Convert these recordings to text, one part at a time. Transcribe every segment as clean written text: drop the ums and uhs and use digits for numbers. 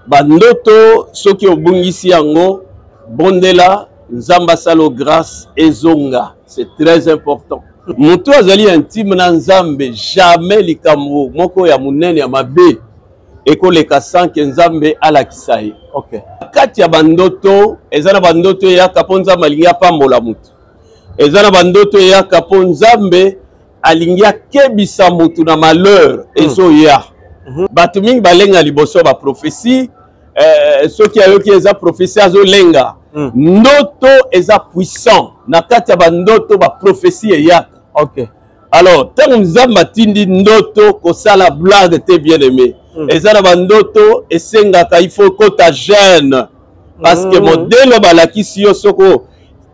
bandoto soki obungisi yango bondela nzamba salo grâce ezonga, c'est très important. Mutu azali intime na nzambe, jamais likambo moko ya munene ya mabe ekoleka sanke nzambe alakisa ye. Okay. Kati ya bandoto ezana bandoto ya kapo nzambe alingi apambola mutu, ezana bandoto ya kapo nzambe alingi akebisa mutu na malheur ezoya. Batu mingi balenga liboso ba prophétie, soki ayoki eza prophétie azolenga. Ndoto eza puissant na kati ya bandoto ba prophétie eyaka. Okay. Alors, tant nzambe atindi ndoto kosala blague te bien aimé. Eza na bandoto esengaka il faut que ta jeune parce que modèle balakisi yo soko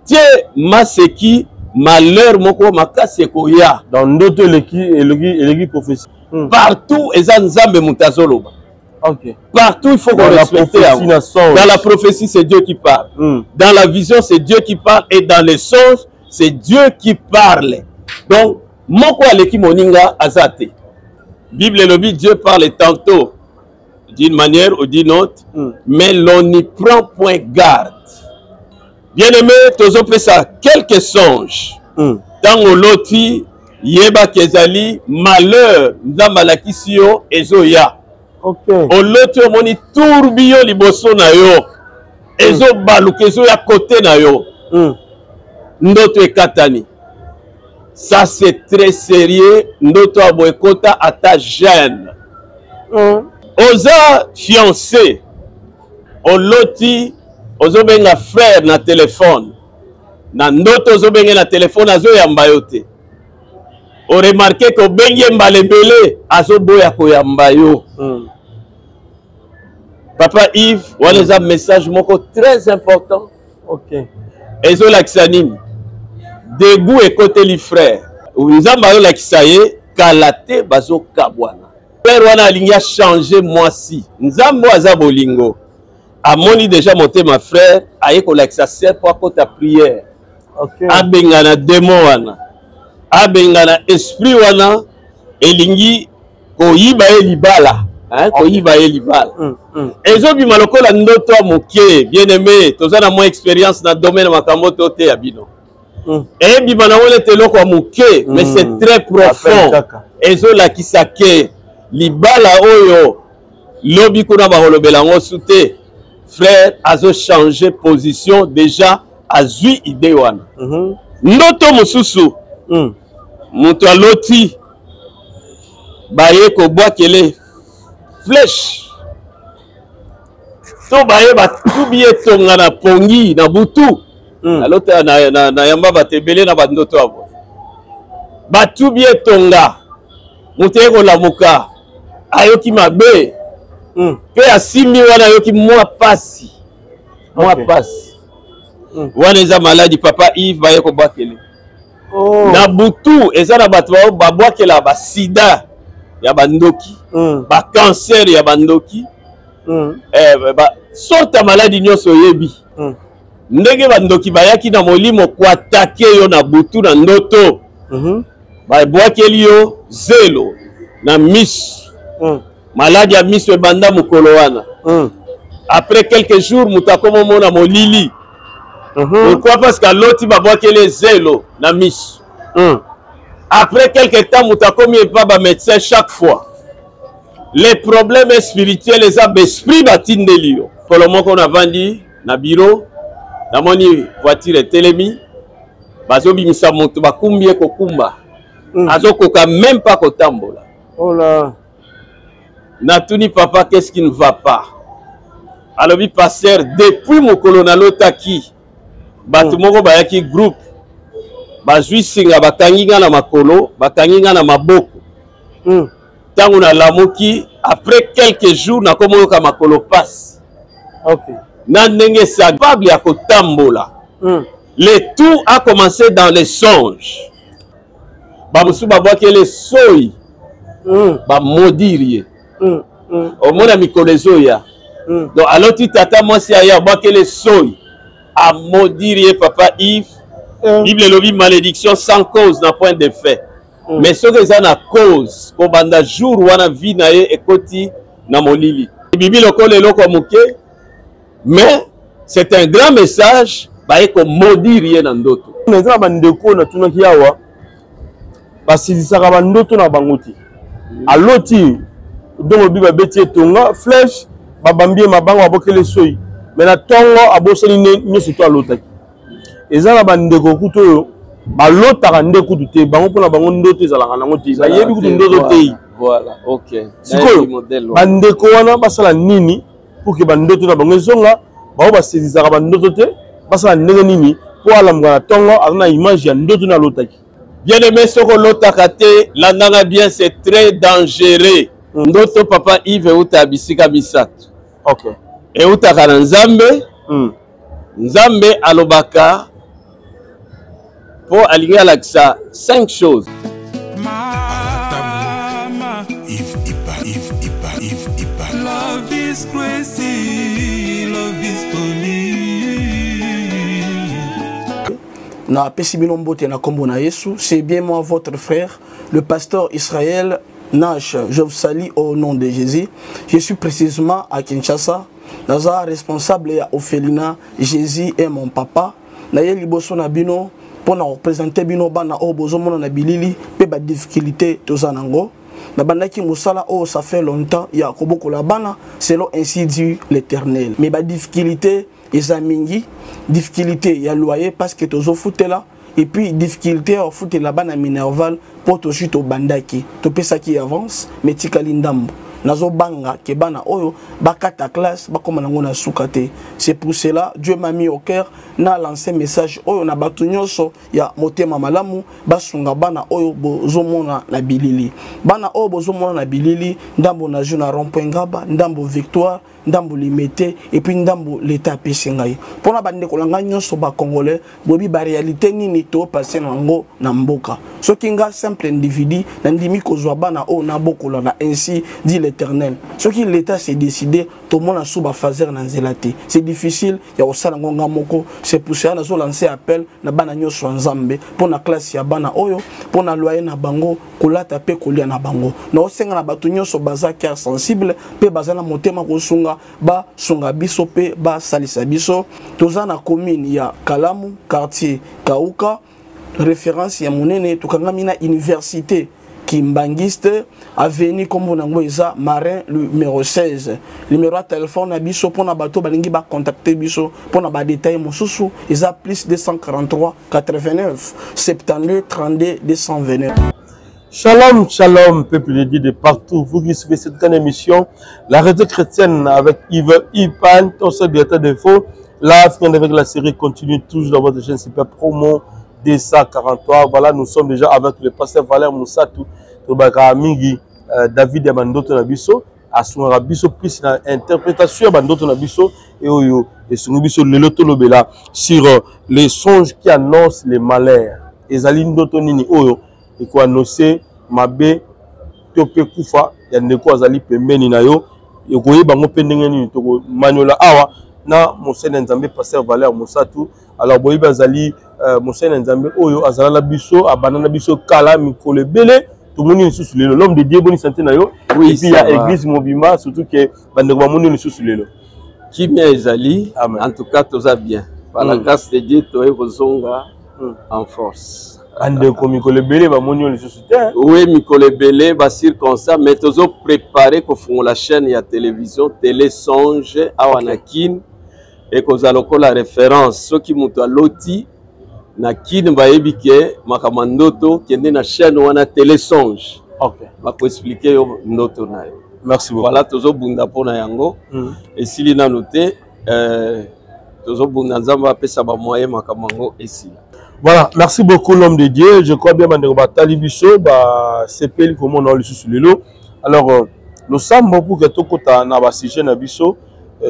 tie maseki malheur moko makasi ekoya dans ndoto eleki prophétie. Partout eza nzambe mutazoloba. Okay. Partout il faut qu'on respecte. Dans la prophétie c'est Dieu qui parle. Dans la vision c'est Dieu qui parle et dans les songes c'est Dieu qui parle. Donc moko aleki moninga azate. Bible lobi Dieu parle tantôt d'une manière ou d'une autre, mais l'on n'y prend point garde. Bien aimé, tozo pesa quelques songes. Dans loti yeba kezali malheur nzamba lakisi yo ezoya. Okay. Oloti omoni tourbillon liboso na yo. Ezo baluka ezo ya côté na yo. Ndoto ekatani. Ça c'est très sérieux. Ndoto aboekota ata jeune. Oza fiancé. Oloti ozobenga frère na téléphone. Na ndoto ozobenga na téléphone azo yamba yo te. O remarqué ko bengi mbalebele azo boya ko yamba yo. Papa Yves, voilà un message moko très important. OK. Ezo laksanini. Dégoût et côté li frère. Nzamba yo lakisa ye kalate bazo kabwana. Père wana alingi a changé moi si. Nzambo aza bolingo. Amoni déjà monté ma frère aye ko lakisa sert pour côté prière. OK. Abengana démon wana. Abengana esprit wana elingi ko yiba ye libala. Hein, ko yiba ye libala. Ezo bima lokola ndoto moke, bien aimé, tozana mo expérience na domaine makambo tote ya bino. Et bima na wole te loko moke, mais c'est très profond. Ezo la kisake libala oyo lobi kuna ba holobela ngo sute. Frère azo changer position déjà azui idée wana. Ndoto mususu. Mutu aloti baye ko bwakele flèche. So baye ba tubiye tonga na pongi na butu. Alota na yamba batebele na bandoto abo. Ba tubiye tonga. Muteye ko lamuka. Ayoki mabe. Pe asimi wana ayoki mwa pasi. Mwa pasi. Wana eza maladi papa Yves baye ko bwakele. Na butu eza na bato ba bwakela ba sida ya bandoki. Ba cancer ya bandoki. Ba sorta maladie nyonso yebi. Ndenge bandoki bayaki na molimo kwa attaquer yo na butu na ndoto. Ba bwakeli yo zelo na misu. Maladie ya misu ebanda mukolo wana. Après quelques jours mutakomo mona molili. Pourquoi? Parce que l'autre ba bwakeli zelo na misu. Après quelques temps mutakomi pas ba médecin chaque fois. Les problèmes spirituels, les esprits batindeli yo. Pour le moment qu'on a vendu na bureau, na moni voiture telemi, bazo bimisa moto bakumbie kokumba. Azo koka même pas kotambola. Oh là. Natuni papa, qu'est-ce qui ne va pas? Alors bi pasteur depuis mon colonel taki. Batu moko bayaki groupe. Bazui singa bakanginga na makolo, bakanginga na maboko. Tango na lamuki, après quelques jours na komo yoka makolo passe. Okay. Na ndenge sa capable ya kotambola. Le tout a commencé dans les songes. Ba musu ba bwakele soyi. Ba modirie. Au mona mikolo ezoya. Donc alors tu tata moi si aya bwakele soyi. A modirie papa Yves. Bible lobi malédiction sans cause n'a point de fait. Mais ce que ça na cause, ko banda jour wana vie na ye ekoti na molili. Bibi lokole eloko moke, mais c'est un grand message bayeko maudire ye na ndoto. Neza bandeko na tunaki awa basizisaka bandoto na bango te. Aloti donc biba beti etonga flèche babambie mabango abokele soyi. Mais na tongo aboseli nyoso to alotaki. Ezala bandeko kuto yo balotaka ndeko te bango pona bango ndoto ezalaka nango te. Bayebi kutu ndoto te. Voilà, OK. Sikoyo bandeko wana basala nini pour que bandoto na bango ezonga bao basizisaka bandoto te basala ndenge nini po alamuka na tongo azana image ya ndoto na lotaki. Bien aimé, soko lotaka te landanga bien, c'est très dangereux. Ndoto papa Yves uta bisika bisatu. OK. Et utaka na Nzambe. Nzambe alobaka po alingi alakisa 5 choses. Love is crazy, love is for me. Na pesibino mbote na kombo na Yesu, c'est bien moi votre frère, le pasteur Israël Nash. Je vous salue au nom de Jésus. Je suis précisément à Kinshasa. Naza responsable ya Ophelina, Jésus est mon papa. Na ye liboso na bino pour na représenter bino bana o bozomona na bilili pe ba difficulté tozanango. Na bandaki musala oh ça fait longtemps ya koboko la bana selon ainsi dit l'Éternel. Mais ba difficulté ezamingi, difficulté ya loyer parce que tozo foutela et puis difficulté au foot la bana minerval pour to chute au bandaki. To pesa qui avance mais tikali ndambo. Nazo banga ke bana oyo bakata classe bakoma nango na sukate. C'est pour cela Dieu m'a mis au cœur na lancé message oyo na batu nyonso ya motema malamu basunga bana oyo bozomona na bilili. Bana oyo bozomona na bilili ndambo na juna rond-point Ngaba, ndambo Victoire, ndambo Limité et puis ndambo l'état pesingai. Pona bande kolanga nyonso ba congolais bobi ba réalité nini to passer nango na mboka. Soki nga simple individu na ndimi kozwa bana oyo na bokola na ainsi dit l'Éternel. Ce qui l'État s'est décidé, tout le monde a sous fazer na zelate. C'est difficile, il y a aussi un moko. C'est pour ça que lancé appel na bana nyoso nzambe pour na classe ya bana oyo, pour na loyer na bango, kolata pe kolia na bango. Na osenga na batu nyoso baza cœur sensible, pe baza na motema kosunga ba sunga biso pe ba salisa biso. Toza na commune ya Kalamu, quartier Kauka, référence ya monene tukangami na université Kimbangiste, avenue comme on a Marin, le numéro 16. Le numéro de téléphone à Bisso pour na bateau balingi ba contacter Bisso pour na ba détail mon sous ils a plus 243 89 72 32 229. Shalom, shalom, peuple de Dieu de partout. Vous qui suivez cette grande émission, la radio chrétienne avec Yves Ipan, ton seul directeur d'info. Là, avec la série continue toujours dans votre chaîne Super Promo 243. Voilà, nous sommes déjà avec le pasteur Valère Moussatou, Mingi, David Yamandoto Nabiso, Asunga Biso, plus l'interprétation Bandoto Nabiso et Oyo, et Sungubiso Leloto Lobela sur les songes qui annoncent les malheurs. Et Zaline Dotonini Oyo, et quoi annoncer Mabe, Tope Koufa, Yandeko Azali Pemeni Nayo, et Koye Bango Pendengeni, Toko Manola Awa, na Monseigneur Nzambe pasteur Valère Moussatou. Alors boyi bazali Monseigneur Nzambe oyo azala la biso abanana biso kala mikolo bele tout le monde sous lelo l'homme de Dieu boni santé na yo. Oui, et puis il y a église Mobima surtout que bandeko bamundi sous lelo kimia ezali en tout cas toza bien par la grâce de Dieu toye kozonga en force bandeko mikolo bele bamundi sous te. Oui, mikolo bele ba circonstance mais tozo préparer ko fongola chaîne ya télévision Télé Songe awanakin. Et que la référence, ceux qui m'ont loti, na kin baebi ke makamandoto qui est na chaîne ou na Télé Songe. Ok. Va pour expliquer noto na. Merci beaucoup. Voilà tozo bunda pona yango. Et si li na noté, tozo bunda nzamba pesa ba moyen makamango ici. Voilà, merci beaucoup l'homme de Dieu. Je crois bien bandeko batali biso ba CPL comme on a le sous lelo. Alors nous sommes beaucoup que tokota na ba sujet na biso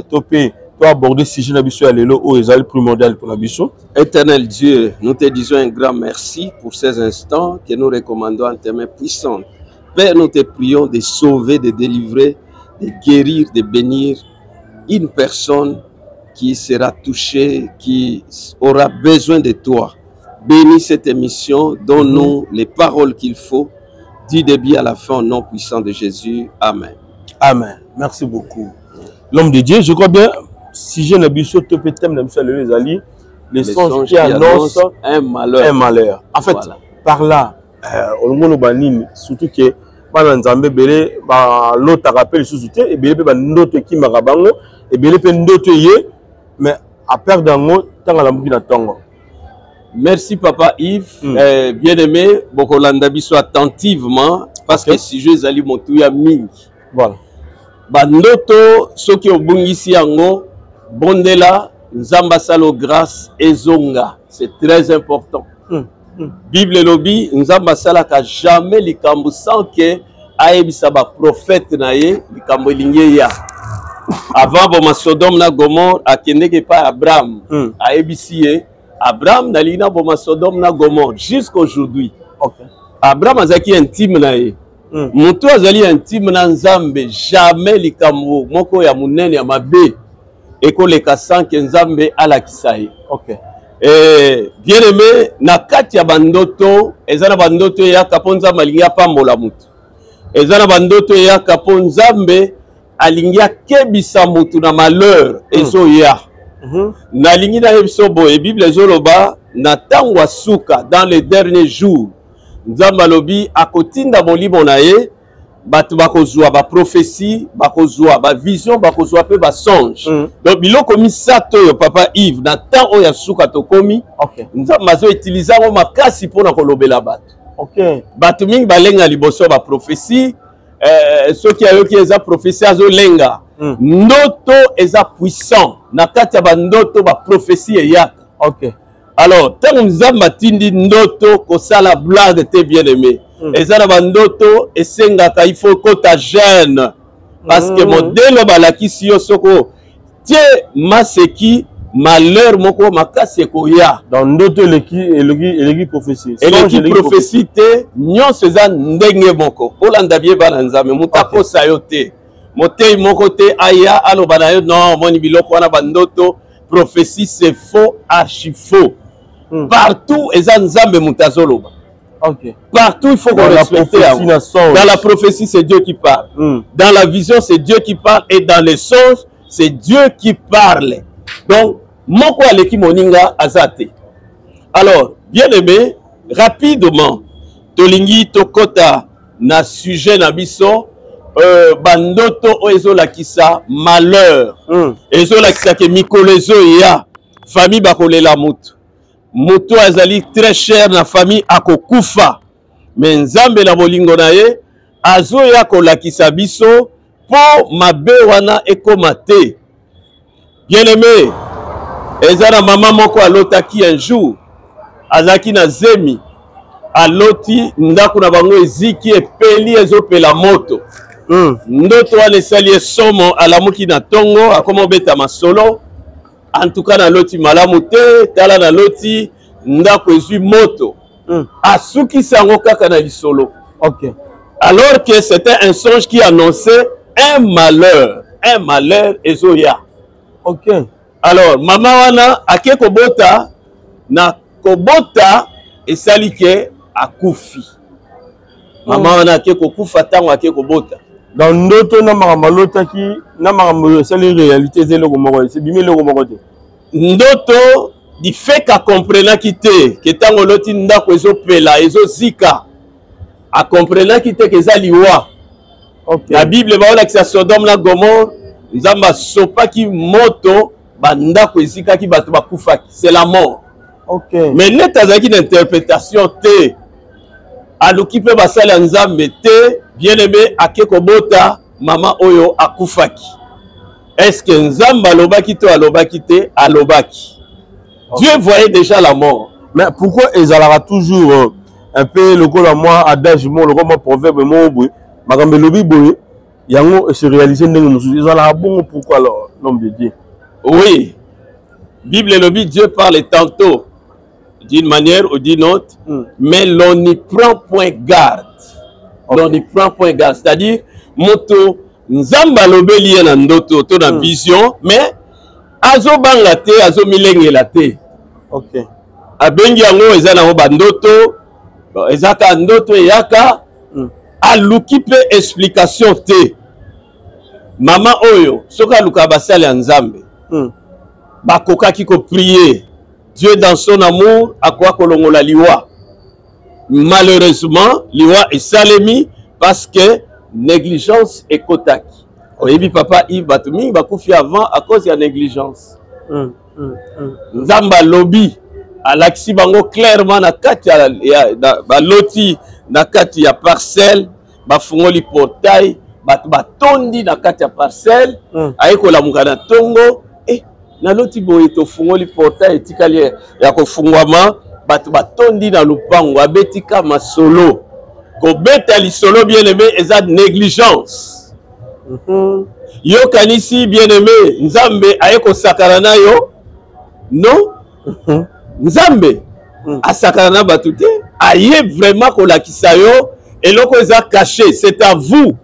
topé aborder ce sujet à l'élo où ils allaient primordial pour la biso. Éternel Dieu, nous te disons un grand merci pour ces instants que nous recommandons en tes mains puissantes. Père, nous te prions de sauver, de délivrer, de guérir, de bénir une personne qui sera touchée, qui aura besoin de toi. Bénis cette émission, donne-nous les paroles qu'il faut. Dis des bien à la fin au nom puissant de Jésus. Amen. Amen. Merci beaucoup. l'homme de Dieu. Je crois bien, si je n'ai pas thème les alliés, les songes qui annoncent un malheur. Un malheur. En fait, voilà. Par là, on banine surtout que pendant Nzambe belé ba l'autre rappel sous-souté et belé ba ndoto qui marabango et belé pe ndoto yé mais à perdre dango tant la mukina tongo. Merci Papa Yves, bien aimé, Bokolanda biso attentivement parce que si je zali motuya mingi. Voilà. Bandoto soki obungisi yango bondela nzamba salo grâce ezonga, c'est très important. Bible lobi nzamba sala ka jamais likambo sans que aebisa ba prophète na ye likambo linge ya. Avant bon Sodome na Gomorre akendeke pa Abraham aebisi ye Abraham na lina bon Sodome na Gomorre jusqu'aujourd'hui. OK. Abraham azaki intime na ye. Mutu azali intime na nzambe jamais likambo moko ya munene ya mabe ekoleka sans que nzambe alakisa ye. OK. Bien aimé na kati ya bandoto ezana bandoto ya kaponza malinga pambola mutu. Ezana bandoto ya kaponza nzambe alingia kebisa mutu na malheur ezo ya. Na lingi na biso boye Bible ezoloba na tangwa suka dans les derniers jours. Nzamba lobi akotinda molimo na ye batu bakozwa ba prophétie bakozwa ba vision bakozwa pe ba songe. Donc biloko misato yo Papa Yves na temps oya suka tokomi. OK. Nzamba zo utiliser ngo makasi pona kolobela batu. OK. Batu mingi balenga liboso ba prophétie soki ayoki eza prophétie azo lenga. Ndoto eza puissant na kati ya bandoto ba prophétie eyaka. OK. Alors, tant nzamba tindi ndoto kosala blague te bien aimé. Ezana bandoto esengaka il faut que ta jeune parce que modèle balakisi yo soko tie maseki malheur moko makasi koya dans ndoto eleki prophétie. Eleki prophétie te nyonso eza ndenge moko. Olanda bien bana nzambe mutako sayote. Motei moko te aya aloba na yo non moni biloko wana bandoto prophétie c'est faux archi faux. Partout eza nzambe mutazoloba. OK. Partout il faut qu'on respecte. Dans la prophétie c'est Dieu qui parle. Dans la vision c'est Dieu qui parle et dans les songes c'est Dieu qui parle. Donc moko aleki moninga azate. Alors bien aimé rapidement tolingi tokota na sujet na biso bandoto ezolakisa malheur. Ezolakisa ke mikolo ezoya famille bakolela mutu. Mutu azali très cher na famille akokufa. Mais nzambe na bolingo na ye azoya kolakisa biso po mabe wana ekoma te. Bien aimé, ezana maman moko alotaki un jour azaki na zemi aloti ndako na bango eziki epeli ezopela moto. Ndoto wana esali esomo alamuki na tongo akoma obeta masolo. En tout cas na loti malamu te tala na loti ndako ezui moto. Asuki sango kaka na lisolo. OK. Alors que c'était un songe qui annonçait un malheur ezoya. OK. Alors mama wana ake kobota na kobota esali ke akufi. Mama wana ake kokufa tango ake kobota. Dans ndoto na makambalota ki na makambo sali réalité zelo komoko c'est bimé le komoko te. Ndoto di fait qu'a comprena kité que tango loti ndako ezopela ezozika a comprena kité que za liwa. OK. La Bible ba ona que Sodome na Gomorre nzamba sopa ki moto ba ndako ezika ki bato bakufa c'est la mort. OK. Mais net azaki une interprétation te aluki pe basala nzambe te bien aimé ake kobota mama oyo akufaki. Est-ce que nzamba alobaki to alobaki te alobaki? Dieu voyait déjà la mort. Mais pourquoi ils aura toujours un peu le col à moi adage moi le comme proverbe moi boy makambe lobi boy yango se réaliser ndenge mususu ils aura bon pourquoi alors l'homme de Dieu? Oui. Bible lobi Dieu parle tantôt d'une manière ou d'une autre, mais l'on n'y prend point garde. Okay. On n'y prend point garde. C'est-à-dire, moto, nzamba lobeli na ndoto, to na vision, mais azo banga te, azo milenge la te. OK. Abengi yango eza na bandoto, ezaka ndoto yaka, aluki pe explication te. Maman oyo soka luka basali ya Nzambe bakoka ki ko prier Dieu dans son amour akwa kolongola liwa. Malheureusement liwa est salemi parce que négligence et kotaki. Oyebi papa Yves Batumi bakufi avant à cause de la négligence. Nzamba lobby alaxi bango clairement na kati ya baloti na kati ya parcelle bafungoli portail batu batondi na kati ya parcelle ayikola mukana tongo na loti boye to fungoli portail etikali ya kofungwama batu batondi na lupango abetika masolo ko beta li solo bien aimé eza négligence. Yo kanisi bien aimé Nzambe ayeko sakana na yo non Nzambe asakana na batu te aye vraiment ko lakisa yo eloko eza caché, c'est à vous.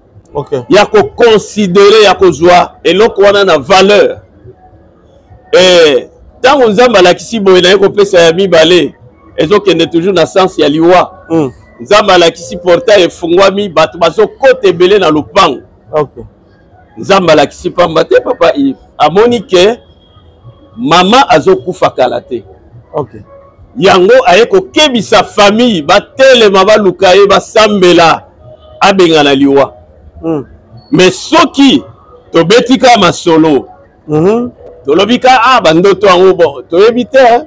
Ya ko considérer ya ko joie eloko wana na valeur. Tango Nzambe alakisi boye na ko pesa ya mibale ezokende toujours na sens ya liwa. Nzambe alakisi portail efungwami batu bazo kote belé na lupango. Nzambe alakisi pamba te papa Yves amoni ke mama azokufa kala te. Yango ayeko kebisa famille batelema baluka ye basambela abengana liwa. Mais soki tobetika masolo tolobika bandoto yango bon toyebi te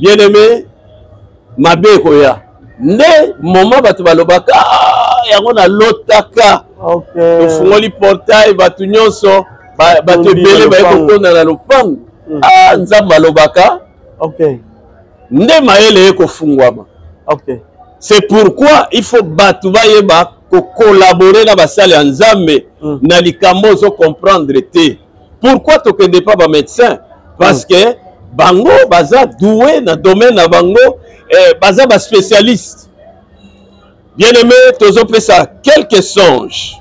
bien aimé mabe koya nde moment batu balobaka yango na lotaka tofungoli portail batu nyonso batu ebele bayeko konda na lopango Nzambe alobaka nde mayele ekofungwama. C'est pourquoi il faut batu bayeba ko collaborer na basali ya Nzambe na likambo zo comprendre te. Pourquoi tokende pas ba médecin? Parce que bango baza doué na domaine na bango baza ba spécialiste. Bien aimé tozo pesa quelques songes.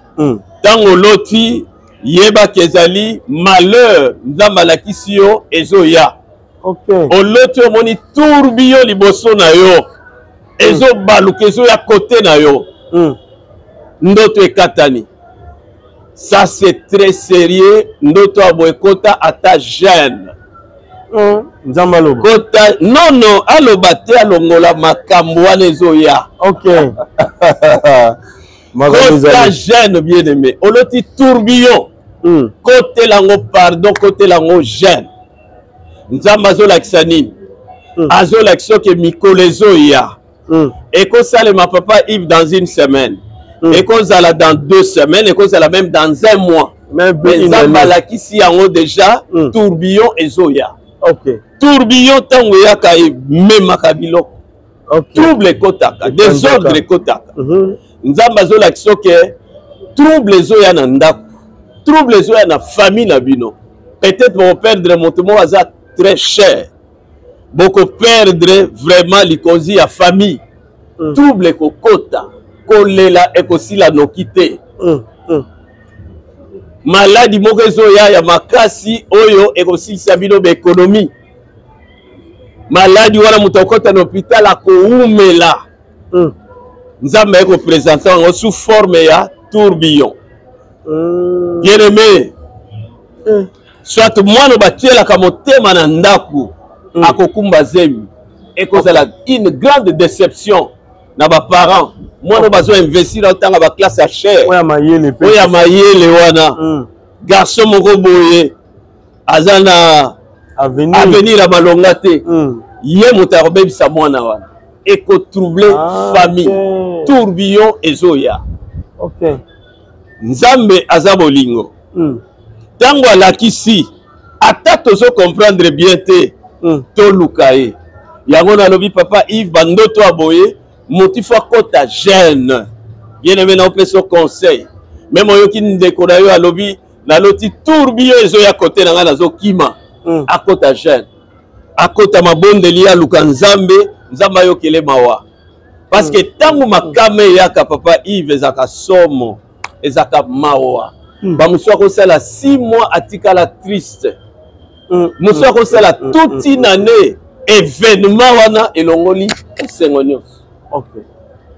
Tango loti yeba kezali malheur Nzambe alakisi yo ezoya. Oloti omoni tourbillon liboso na yo ezo baluka ezo ya côté na yo ndoto ekatani. Ça c'est très sérieux. Ndoto aboekota ata jeune. Kota non alobate alongola makambo wana ezoya. Kota jeune bien aimé. Oloti tourbillon. Côté lango pardon, côté lango jeune. Nzamba azolakisa nini? Azolakisa ke mikolo ezoya. Eko salema papa Yves dans une semaine. Eko zala dans 2 semaines. Eko zala même dans 1 mois. Mais Nzamba lakisi yango déjà tourbillon ezoya. Tourbillon tango yaka memaka biloko. Trouble ekotaka, désordre ekotaka. Nzamba azolakisa ke trouble ezoya na ndako. Trouble ezoya na famille na bino. Peut-être vont perdre mon témoin très cher. Beaucoup perdre vraiment l'ikozi à famille. Trouble ekokota, kolela ekosila nokite. Maladie mokezoya ya makasi oyo ekosilisa bino be économie. Maladie wana mutokota na hôpital akoumela. Nzambe eko présentant sous forme ya tourbillon. Bien aimé. Soit mwana batielaka motema na ndako akokumba zemi ekozala une grande déception na ba parents mwana bazo investir na tanga ba classe à cher oya mayele wana garçon moko boye azana avenir a malonga te ye mutarobebisa mwana wana eko troubler famille tourbillon ezoya. Nzambe azabolingo tango alakisi ata tozo comprendre bien te toluka ye yango nalobi papa Yves bandoto aboye motif akota jeune bien aimé na opesa conseil même oyoki ndeko na yo alobi naloti tourbillon ezoya kote na nga nazokima akota jeune akota mabondeli ya luka Nzambe Nzambe ayokele mawa parce que tango makame eyaka papa Yves ezaka somo ezaka mawa. Bamusu akosala 6 mois atikala triste. Musu akosala toute une année événement wana elongoli esengo nyonso.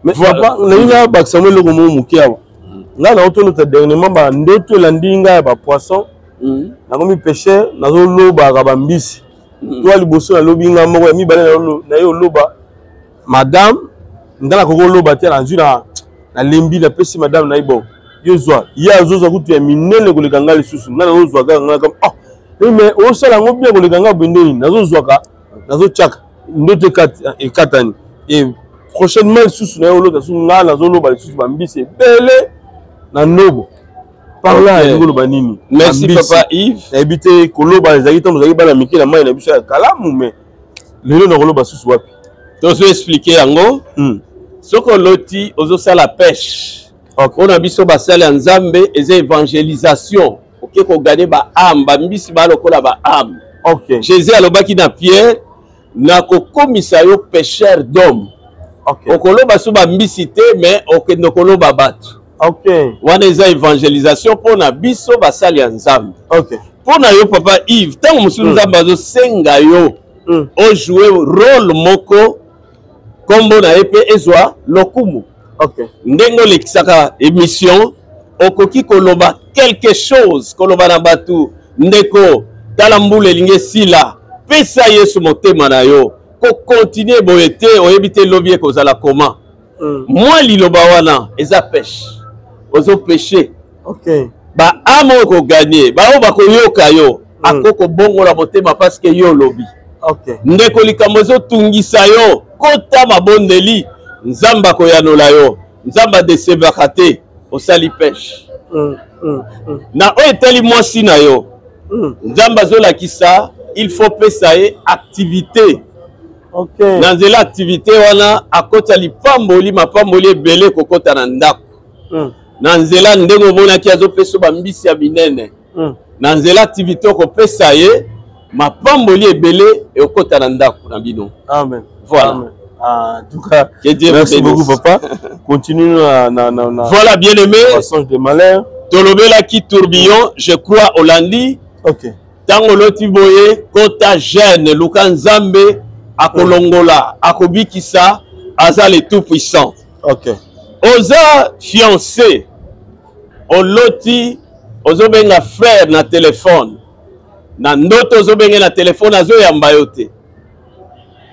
Mais papa, na bakisa mo loko mo mukiawa. nga na auto l'autre dernièrement ba ndoto landinga ba poisson na komi pêcheur na zo loba ka ba mbisi toi liboso na lobi nga moko ya mibale na yo loba madame ndala ko loba te na nzuna na lembi la pesi madame na ibo yo zwa ya zoza kutu ya minene ko lekanga lisusu nga na zo zwa ka nga comme ah mais o sala ngo bien ko lekanga bendeni na zo zwa ka na zo chaka ndoto katani et prochainement lisusu na yo loba su nga na zo loba lisusu ba mbisi bele na nobo par là ngolo nini. Merci papa Yves. Habité koloba ezaki to mozaki bana miki na mai na biso ya kalamu mais lelo na koloba susu wapi tozo expliquer yango soko loti ozo sala pêche on a biso basala ya nzambe eza évangélisation oké ko gagner ba âme ba mbisi ba lokola ba âme. OK Jésus alobaki na Pierre na ko komisa yo pêcheur d'homme. OK okoloba so ba mbisi te mais okendo koloba batu. OK wana eza évangélisation pona biso basali ya nzambe. OK pona yo papa Yves tango musu nzambe azo senga yo o jouer rôle moko kombo na epe ezwa lokumu. OK ndengo lekisaka émission okoki koloba quelque chose koloba na batu ndeko tala mbula elingi sila pesa Yesu motema na yo ko continuer boye te oyebi te lobi ekozala koma moi liloba wana eza pêche ozo pêcher. OK ba amo ko gagner ba o ba ko yoka yo akoko bongola motema parce que yo lobi. OK ndeko likambo zo tungisa yo kota mabondeli nzamba ko yanola yo nzamba desebaka te osali pêche na o etali mwasi na yo nzamba zo lakisa il faut pesa ye activité. OK na nzela activité wana akota lipamboli mapamboli ebele kokota na ndako na nzela ndengo monaki azopesa ba mbisi ya binene na nzela activité okopesa ye mapamboli ebele ekota na ndako na bino. Amen. Voilà. Amen. En tout cas, que Dieu merci vous beaucoup papa. Continue voilà bien aimé. Passage de malheur. Tolobela ki tourbillon, je crois Hollandi. OK. Tango loti boye kota jeune luka nzambe akolongola akobikisa aza le tout puissant. OK. Oza fiancé oloti ozobenga frère na téléphone na ndoto ozobenga na téléphone azoyamba yo te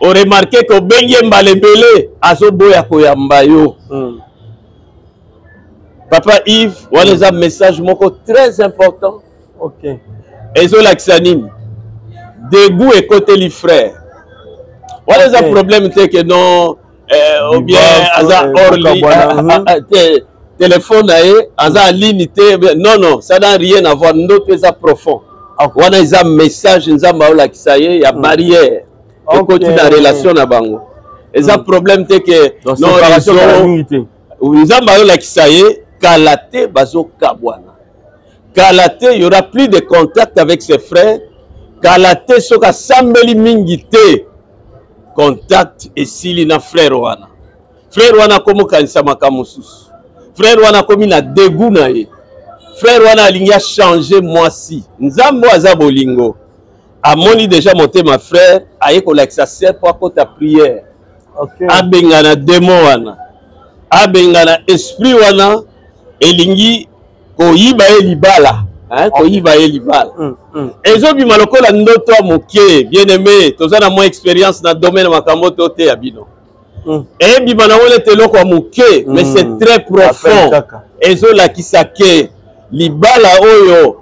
o remarqué ko bengi mbala ebele azoboya koyamba yo. Papa Yves wana eza message moko très important. OK ezolakisa nini dégoût ekoteli frère wana eza problème te ke non ou bien aza orli téléphone na ye aza ligne te non ça n'a rien à voir ndoto eza profond wana eza message nzambe aolakisa ye ya barrière ekoti na relation na bango eza problème te ke nzambe aolakisa ye kala te bazokabwana kala te il y aura plus de contact avec ses frères kala te soka sambeli mingi te contact esili na frère wana komokanisa makambo mosusu frère wana komi na dégoût na ye frère wana alingi achanger mwasi nzambe aza bolingo amoni déjà motema frère aye kolakisa ser po akota prière. Abengana démon wana abengana esprit wana elingi koyiba ye libala koyiba ye libala ezobima lokola ndoto ya moke bien aimé toza na moins expérience na domaine makambo to te ya bino ebima na wole te loko ya moke mais c'est très profond ezolakisa ke libala oyo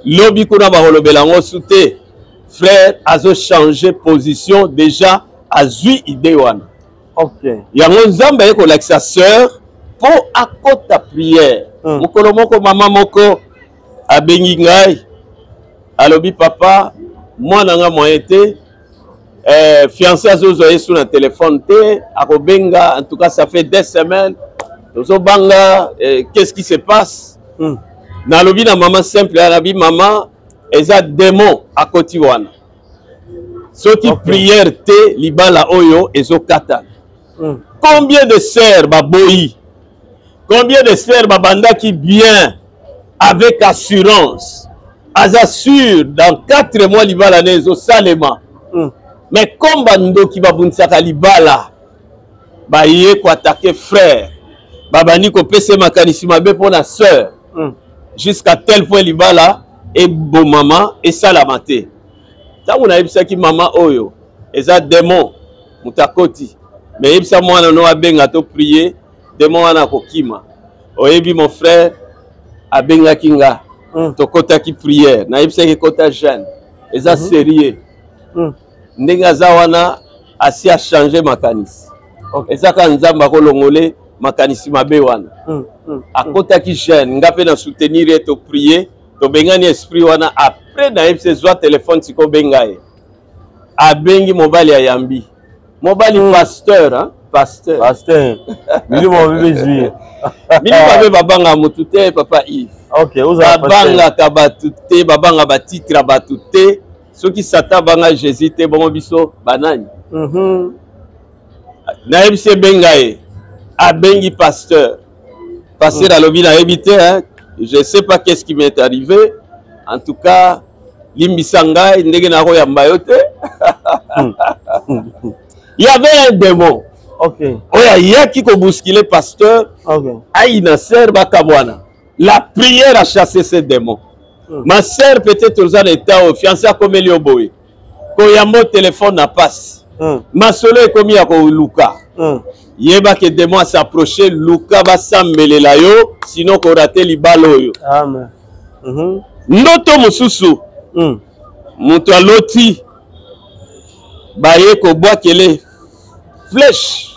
lobi kuna bakolobela yango su te frère azo changer position déjà azwi idée wana yango nzambe aye kolakisa sœur po akota prière. Mokolo moko mama moko abengi ngai alobi papa mwana nga moyen te fiancé azozwa ye sur na téléphone te akobenga en tout cas ça fait 2 semaines tozobanga qu'est-ce qui se passe nalobi na mama simple alobi mama eza démon akoti wana soki prière te libala oyo ezokata. Combien de sœurs baboyi combien de sœurs babandaki bien avec assurance assure dans 4 mois libala nezo salema mais comme bandoki babunisaka libala baye ko attaquer frère babani kopesa makanisi mabe pour la sœur jusqu'à tel point libala et bon maman et salama te tango na yebisaki mama oyo eza démon mutakoti mais yebisa mwana no abenga to prier démon wana kokima oyebi mon frère abengaki nga tokotaki prière na yebisaki kota jeune eza sérieux ndenge aza wana asi a changer makanisi eza ka nzamba kolongole makanisi mabe wana akotaki jeune nga pe na soutenir et to prier to bengani esprit wana après na yebise zwa téléphone siko benga ye abengi mobali ya yambi mobali pasteur hein pasteur mili mo bebe zui mili babe babanga mutu te papa Yves OK oza babanga ka batu te babanga ba titre batu te soki sata banga Jésus te bongo biso banani na yebise benga ye abengi pasteur alobi na yebite hein je sais pas qu'est-ce qui m'est arrivé en tout cas limbisa ngai ndenge na koyamba yo te il y avait un démon OK oya yaki ko bousculer pasteur OK aïe na sœur bakamwana la prière a chassé ce démon ma sœur peut-être aux état au fiancé comme Elio Boy koyambo téléphone na passe ma solo est commis à Luka yeba que démon s'approcher Luka va sambelela yo sinon ko rater libalo yo amen ndoto mususu mutu aloti baye ko bwakele flèche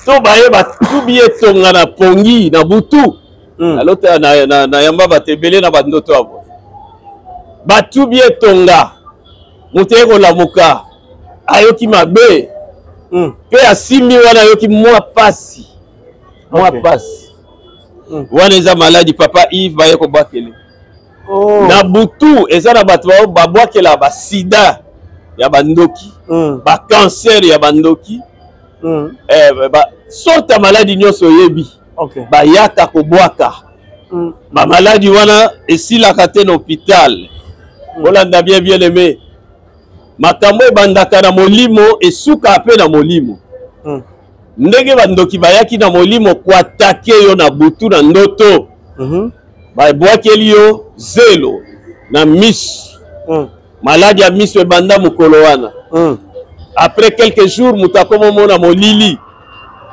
to baye batubi etonga na pongi na butu alota na yamba batebele na bandoto abo batubi etonga mutu ekolamuka ayoki mabe pe asimbi wana ayoki mwa pasi wana eza maladi papa Yves baye ko bwakele na butu eza na bato babwakela basida ya bandoki ba cancer ya bandoki sorte ya maladi nyonso oyebi bayaka kobwaka ba maladi wana esilaka te na hôpital olanda bien bien aimé makambo ebandaka na molimo esuka pe na molimo ndenge bandoki bayaki na molimo kuatake yo na butu na ndoto babwakeli yo zelo na miso maladi ya miso ebanda mokolo wana après quelques jours mutakomo mona molili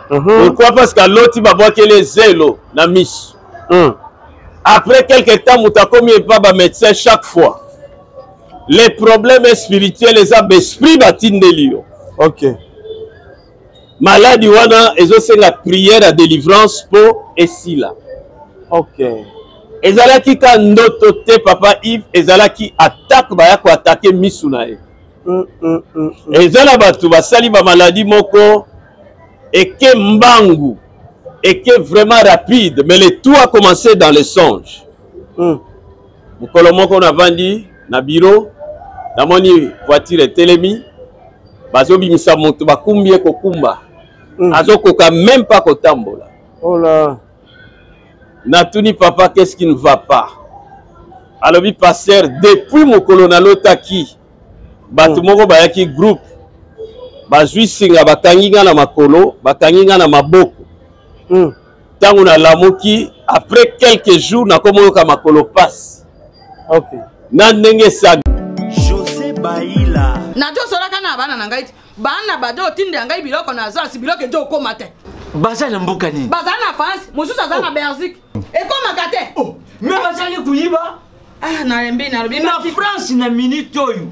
pourquoi parce que loti babwakeli zelo na miso après quelque temps mutakomi epa ba médecin chaque fois les problèmes spirituels eza besprit batindeli yo OK maladi wana ezosenga prière à délivrance po esila OK ezalaki ka ndoto te papa Yves ezalaki attaque baya ko attaquer misu na ye ezala batu basali ba maladie moko eke mbangu eke vraiment rapide mais le tout a commencé dans les songes mukolo moko na vandi na bureau namoni voiture etelemi bazobimisa moto bakumbi kokumba azokoka même pas kotambola oh là natuni papa qu'est-ce qui ne va pas alobi pasteur depuis mokolo na lotaki batu moko bayaki groupe bazwi singa bakangi nga na makolo bakangi nga na maboko tango na lamuki après quelques jours nakomoyoka makolo passe OK na ndenge sa José Baïla nato solaka na bana na ngai bana bado tinde ngai biloko na zasi biloko ezo okoma te bazala mboka nini bazala na France mosusu aza na Belgique ekomaka te oh mais bazali kuyiba na rembi na France na minute oyo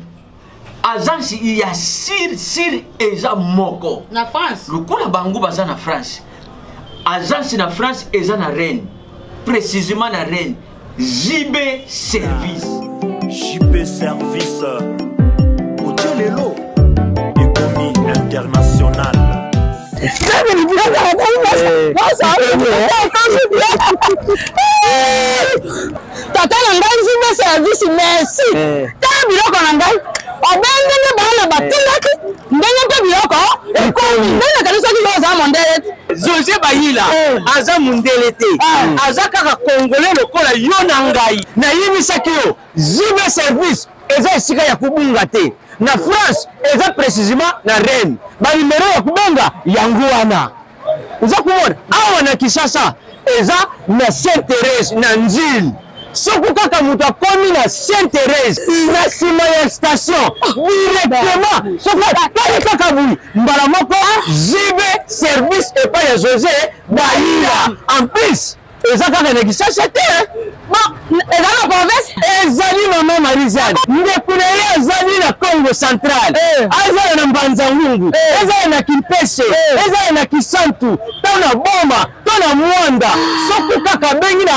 agence ya sir eza moko na France lokola bango baza na France agence na France eza na Rennes précisément na Rennes JB Service Otelelo économie internationale tata na ngai JB Service merci ta biloko na ngai obengenge bana batindaki ndenge mpe biloko ekomi ndenge kanisaki oza mondele José Baïla aza mundele te aza kaka congolais lokola yo na ngai nayimisaki yo JB Service eza esika ya kubunga te na France eza précisément na Rennes ba numéro ya kubenga yango wana oza komona awa na Kinshasa eza na Sainte Thérèse na Nzili soko kaka moto akomi na Sainte Thérèse na nsima ya station directement soko kali kaka boyi mbala moko jibe service epai ya José Baila en plus eza kaka na Kinshasa te eza na province ezali mama Marizane ndeko na ye ezali na Congo central ezali na Mbanza-Ngungu ezali na Kimpese ezali na Kisantu to na Boma to na Mwanda soko kaka bengi na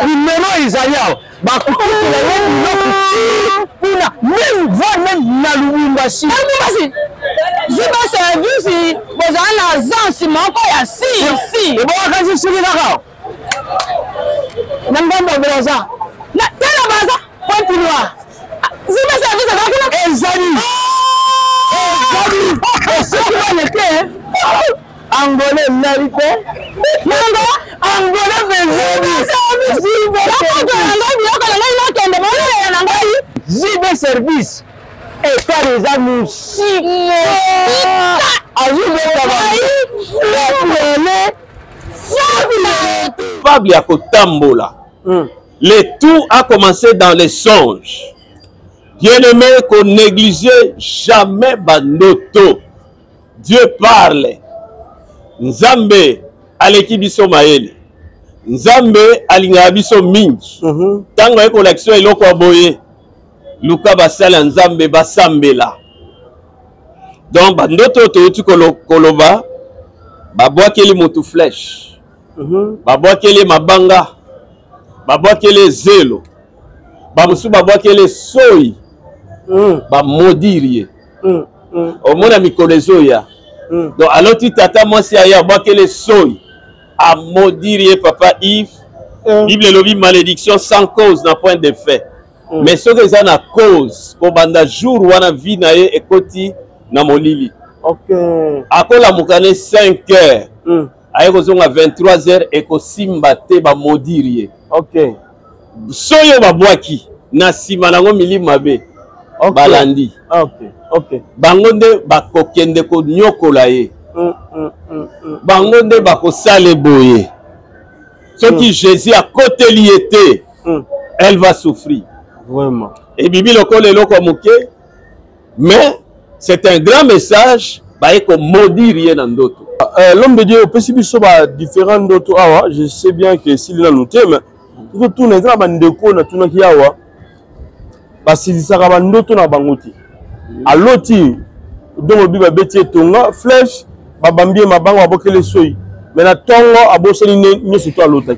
numéro ezali awa bakokutela ye biloko kuna même voire même na Lubumbashi ziba service bozala na agence moko ya si ebokakasi soki kaka na ngambo ya braza tala baza continua ziba service ezalaki ezali soki wane te angolais nali te nango angolais bezali zibe service ekare eza musike capable ya kotambola. Le tout a commencé dans les songes. Bien-aimé, qu'on négligeait jamais bandoto. Dieu parle. Nzambe aleki biso maele. Nzambe alinga biso mingi. Tango eko l'action eloko aboye. Luka basala Nzambe basambela. Donc bandoto touti koloba babwakeli motu flèche. Babwakeli mabanga. Babwakeli zelo. Bamusu babwakeli soyi. Bamodirie. Omona mikolezo ya. Donc alors tu tata moi si aya babwakeli soyi. A modirie papa Yves. Bible lobi malédiction sans cause n'a point de fait. Mais ce que ça na cause ko banda jour wana vie na ye ekoti na molili. Akola mukane 5 heures. Aye kozonga 23 heures ekosimba te ba modirie. Soyo babwaki na sima nango milima be. Balandi. Bango nde bakokende ko nyokola ye. Bango nde bakosale boye. Ce qui Jésus à côté liété, elle va souffrir. Vraiment. Et Bibi lokole loko muke, mais c'est un grand message, bah eko maudit rien dans d'autres. L'homme de Dieu, au possible, soit différent d'autres. Je sais bien que s'il est noté, mais tout n'est pas bandeko na tout qui awa. Parce que ça va bandoto na bangoti. À l'autre, donc le biba beti tonga flèche, babambie mabango abokele soyi. Mais na tongo aboseli ne surtout à l'autre.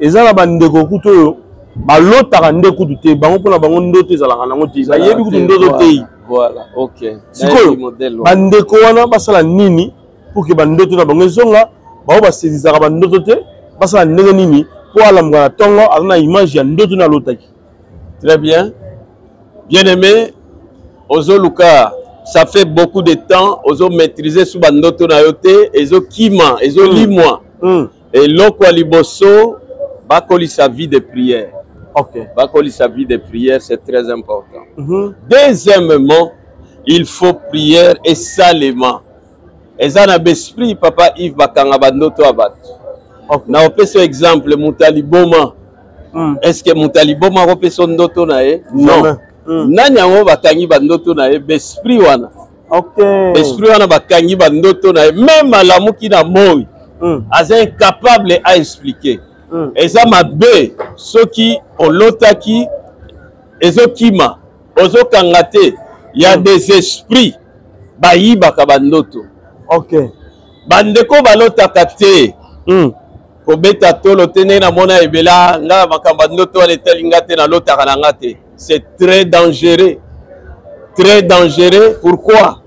Et ça la bandeko kuto ba l'autre ndeko te bango pona bango ndoto za la nango te. Ça yebi kuto ndoto te. Voilà, OK. Siko bandeko wana basala nini pour que bandoto na bango zonga ba ba sezizaka bandoto te basala ndenge nini pour alamuka na tongo azana image ya ndoto na l'autre. Très bien. Bien-aimé, Ozo Luka, ça fait beaucoup de temps, Ozo maîtriser sous bandoto na yote, Ozo kima, Ozo limwa. Et l'okwa liboso, bakoli sa vie de prière. Bakoli sa vie de prière, c'est très important. Deuxièmement, il faut prière et salement. Et ça n'a esprit, papa Yves Bakanga bandoto abat. Na opé ce exemple, Moutaliboma. Est-ce que Moutaliboma opé son doto na e? Non. Nani yango bakangi bandoto na ye besprit wana. Besprit wana bakangi bandoto na ye même alamuki na moi. Aza incapable à expliquer. Et ça m'a bé ceux qui ont lotaki ezokima ozo kangate il y a des esprits bayibaka bandoto. Bandeko balotaka te. Kobeta tolo tene na mona ebela nga makamba ndoto ale telinga te na lotaka na ngate. C'est très dangereux. Très dangereux. Pourquoi?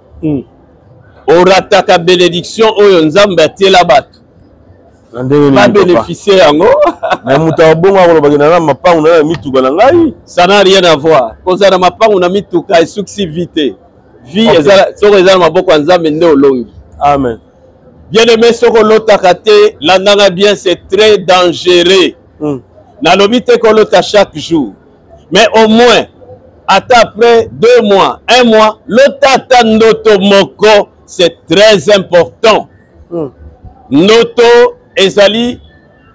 Orataka bénédiction oyo nzambe atiela bato. Pas bénéficier yango. Mais muta bonga ko bagina na mapangu na mituka na ngai. Ça n'a rien à voir. Koza na mapangu na mituka esuksi vite. Vie ezala soko ezala maboko nzambe nde olongi. Amen. Bien-aimé soko lotaka te landanga bien, c'est très dangereux. Na lobi te ko lota chaque jour. Mais au moins, après 2 mois, 1 mois, le tata ndoto moko, c'est très important. ndoto ezali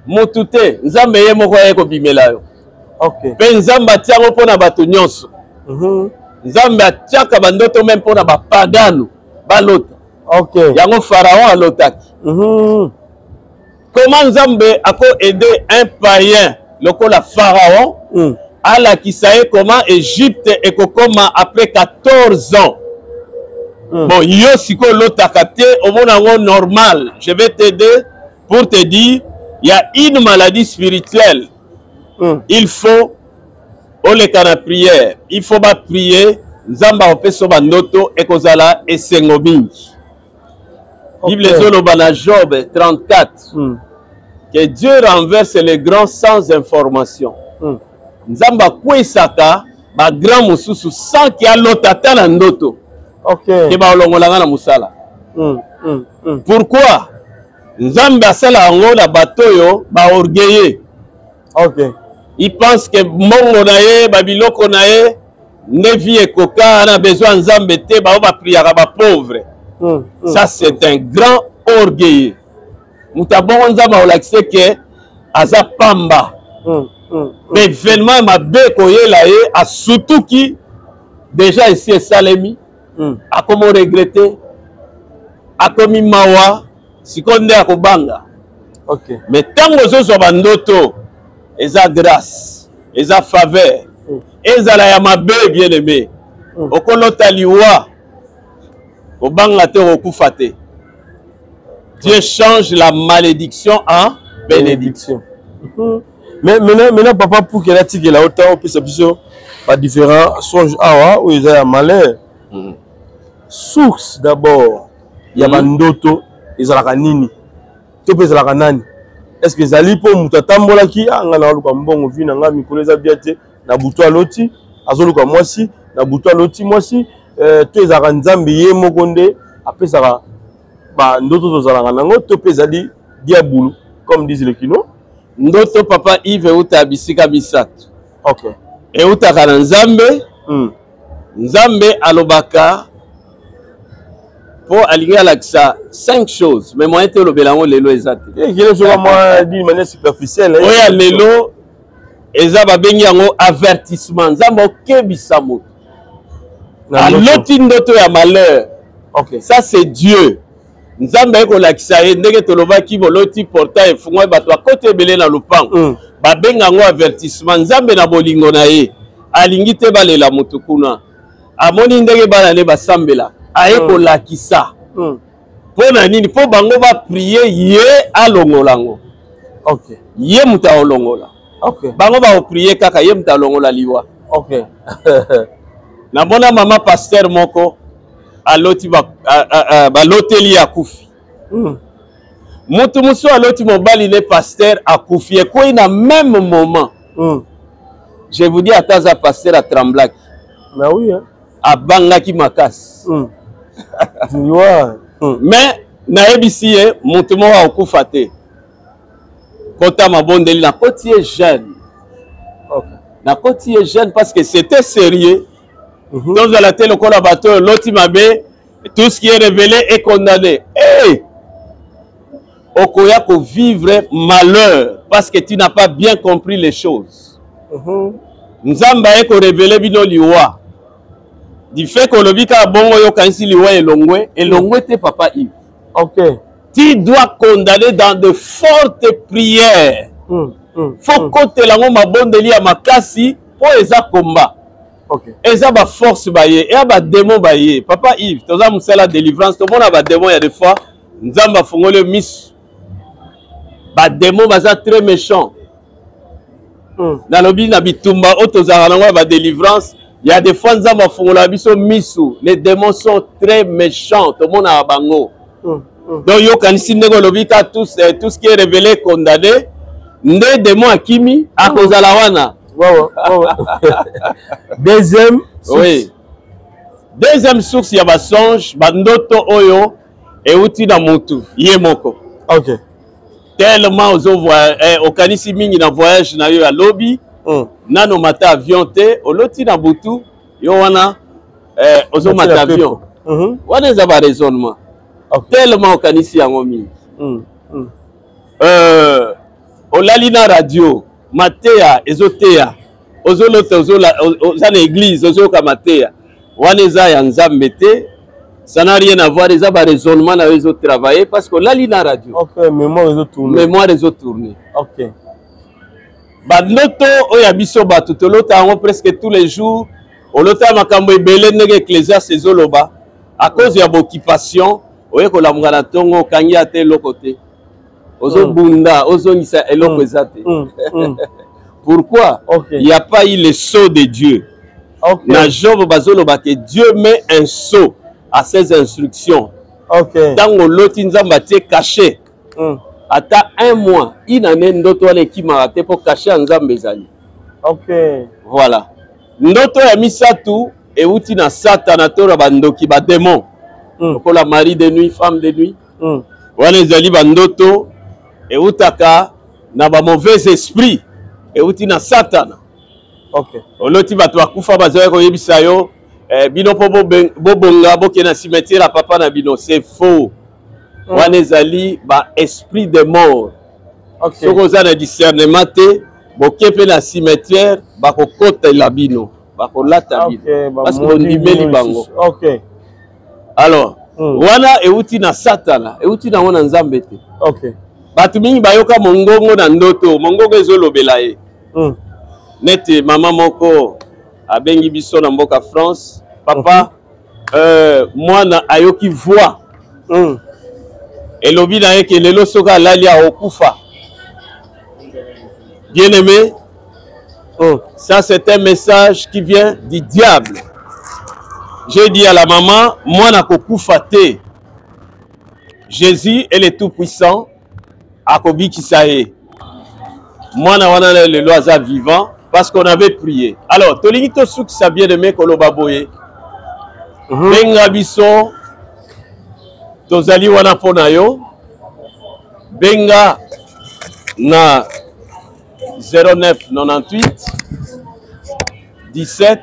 mutu te nzambe ye moko aye kobimela yo mpe nzambe atiango mpona bato nyonso nzambe atiaka bandoto meme mpona bapagano balota yango pharaon alotaki comment nzambe ako aider un païen lokola pharaon alakisa ye comment Égypte ekokoma après 14 ans bon yo siko lotaka te omona ngo normal je vais t'aider pour te dire il y a une maladie spirituelle il faut oleka na prière il faut ba prier nzamba opeso bandoto ekozala esengo mingi Bible ezoloba na Job 34 que Dieu renverse les grands sans information nzamba kwesaka ba grand mususu sans ki alota ta na ndoto ke ba olongolanga na musala pourquoi nzambe asala yango na bato yo ba orgueilleux il pense que mongo na ye babiloko na ye ne vie ekoka na besoin nzambe te ba priaka ba pauvre ça c'est un grand orgueilleux mutabongo nzambe olakise ke aza pamba mais événement mabe koyela ye asutuki déjà ici esalemi akomi regretter akomi mawa siko nde akobanga mais ntango ozozwa bandoto eza grâce eza faveur ezala ya mabe bien aimé okolota liwa obanga te okufa te Dieu change la malédiction en bénédiction. Mais maintenant, papa, pour qu'elle a tiré la hauteur, on peut s'appuyer par différents songes. Ah, où il y a un malheur. Source d'abord, il y a Bandoto, il y a la nini. Tu peux la nani. Est-ce que Zali pour Moutatambola qui a un bon vin, un ami, Koleza Biate, Nabuto Loti, Azoluka Moisi, Nabuto Loti Moisi, tu es à Ranzambi, Mokonde, après ça va. Ndoto tozalanga nango to pezali diabulu comme disent les kino ndoto papa Yves uta bisika bisato e uta kana nzambe nzambe alobaka po alinga lakisa 5 choses mais moi te lobelango lelo ezate kile soka moi d'une manière superficielle oya lelo eza babengi yango avertissement nzambe okebisa moto aloti ndoto ya malheur ça c'est Dieu nzambe ekolakisa ye ndenge tolobaki boloti portail efungwa bato akote ebele na lupango babenga ngo avertissement nzambe na bolingo na ye alingi te balela motu kuna amoni ndenge bana ne basambela aye kolakisa mpo na nini mpo bango baprie ye alongolango ye moto aolongola bango baoprie kaka ye moto alongola liwa namona mama paster moko aloti baloteli akufi mutu musu aloti mobali ne pasteur akufi ekoi na même moment je vous dis ataza pasteur a tremblaki abangaki makasi mais nayebisi ye mutu moko akufa te kota mabondeli nakoti ye jeune nakoti ye jeune parce que c'était sérieux. Dans la télé, le collaborateur, l'autre tout ce qui est révélé est condamné. Hey! Okoya ko vivre malheur parce que tu n'as pas bien compris les choses. Nzamba eko révélé bino liwa. Du fait que le bika bongo yo kansi liwa elongwe te papa Yves. Tu dois condamner dans de fortes prières. Faut côté la ngoma bondeli ya makasi po eza combat. Eza ba force baye et ba démon baye papa Yves toza musala délivrance to mona ba démon ya des fois nzamba fongole miss ba démon baza très méchant na lobi na bitumba otoza na ba délivrance il y a des fois nzamba fongola biso misu les démons sont très méchants to mona bango donc yo kanisi ndeko lobi ka tout ce qui est révélé condamné nde démon akimi akozala wana. Deuxième source. Oui. Deuxième source, il y a ba songe, bandoto oyo et outi na mutu yemoko. Tellement au kanisi mingi na voyage na yo à lobby, nano mata avion te, oloti na butu yo wana ozo mata avion. Wana za ba raisonnement. Tellement au kanisi yango mingi. Olalina radio Matea ezotea ozolota ozana église ozoka Matea waneza ya nzambe te. Ça n'a rien à voir, les raisonnements avec les autres travailler parce que là, il y a radio. Ok, mémoire les autres tourner. Mémoire les autres tourner. Ok. Bandoto, oyabiso batuto, l'autre presque tous les jours. L'autre makambo ebele nege ecclésiaste ezoloba. À cause de l'occupation, oye ko la mungana tongo kangi ate lokote. Ozo bunda, ozo nisa eloko ezate. Pourquoi? Il n'y a pas eu le sceau de Dieu. Na Job bazoloba que Dieu met un sceau à ses instructions. Dans l'autre nzamba te caché. Ata un mois, il en est ndoto ane ki marate pour cacher nzambe zali. Voilà. Ndoto ya misatu e uti na satana tora bandoki ba démon. Kola mari de nuit, femme de nuit. Wana zali bandoto e utaka na ba mauvais esprit e uti na satana. Oloti batu akufa bazoya ko yebisa yo bino po bobonga boke na cimetière à papa na bino, c'est faux. Wanezali ba esprit de mort. Soko za na discernement te boke pe na cimetière ba ko kota la bino, ba ko lata bino. Parce que ndimeli bango. Alors, wana euti na satana, euti na wana nzambe te. Batu mingi bayoka mongongo na ndoto, mongongo ezolobela ye. Nete mama moko abengi biso na mboka France. Papa, mwana ayoki voix. Et lobi na yeke lelo soka lali a okufa. Bien aimé, ça c'est un message qui vient du diable. J'ai dit à la maman, mwana kokufa te. Jésus est le tout puissant. Akobi kisaye. Mwana wana le loisa vivant parce qu'on avait prié. Alors, tolingi to souk sa bien aimé koloba boye. Benga biso tozali wana pona yo benga na 09 98 17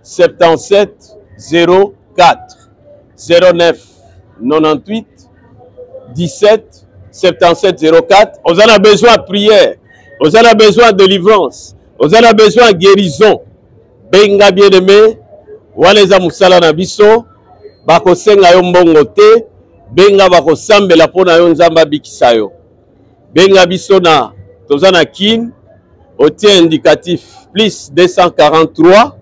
77 04 09 98 17 77 04. On a besoin de prière, on a besoin de délivrance, on a besoin de guérison. Benga bien aimé waneza musala na biso bako senga yo mbongo te, benga bako sambela pona yo nzamba bikisa yo. Benga biso na tozana kin au tien indicatif plus 243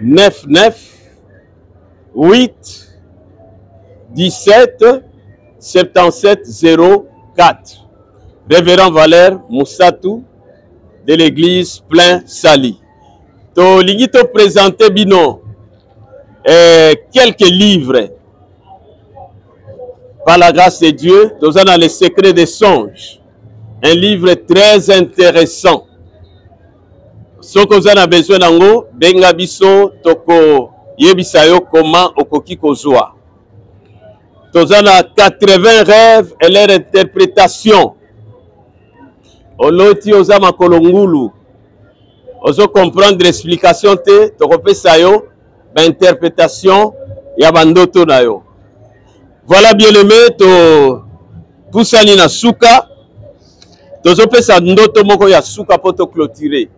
99 8 17 77 04. Révérend Valère Moussatou de l'église Plein Sali. To lingito présenter bino quelques livres par la grâce de Dieu. Nous avons les secrets des songes, un livre très intéressant. Ce que vous avez besoin d'ango benga biso toko yebisayo comment okoki kozwa. Nous avons 80 rêves et leur interprétation. Oloti ozama kolongulu ozo comprendre l'explication te toko sayo interprétation ya bandoto na yo. Voilà bien aimé to pusani na suka tozo pesa ndoto moko ya suka poto clôturer.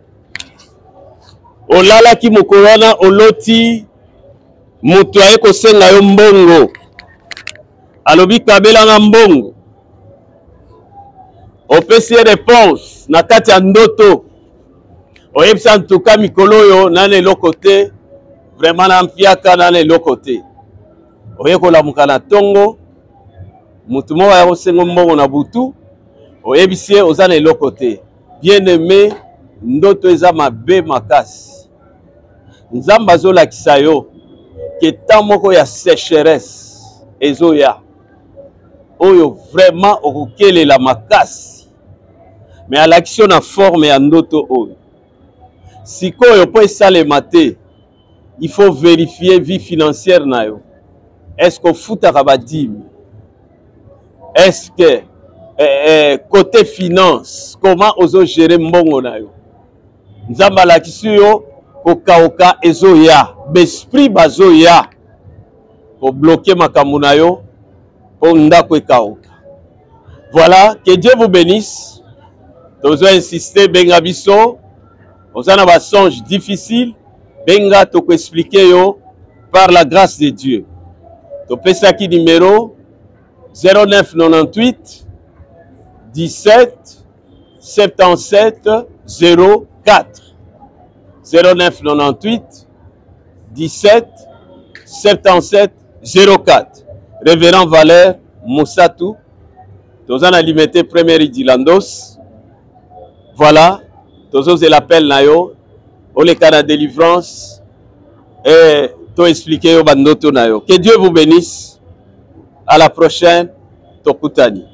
Olala ki mokorana oloti mutu aye kosenga yo mbongo alobi kabela nga mbongo opesi réponse na kati ya ndoto oyebisa ntuka mikolo yo nane lokote vraiment na mpiaka nane lokote oye kolamuka na tongo mutu moko ya kosenga mbongo na butu oyebisi oza na lokote. Bien aimé, ndoto eza mabe makasi. Nzamba azolakisa yo ke temps moko ya sécheresse ezoya oyo vraiment okokelela makasi, mais alakisi na forme ya ndoto oyo sikoyo po esalema te. Il faut vérifier vie financière na yo. Est-ce qu'on fout à rabadim? Est-ce que côté finance comment ozo gérer mbongo na yo? Nzamba lakisi yo kokaoka ezoya besprit bazoya ko bloquer makambo na yo po ndako ekaoka. Voilà, que Dieu vous bénisse. Nous avons insisté, benga biso. Nous avons un songe difficile. Benga to expliquer yo par la grâce de Dieu. Tu peux ça qui numéro 0998 17 77 04 0998 17 77 04. Révérend Valère Moussatou. Nous avons alimenté premier Idilandos. Voilà. Nous avons l'appel nayo. On les cas de délivrance. Et tout expliquer au bandoto nayo. Que Dieu vous bénisse. À la prochaine. Tokutani.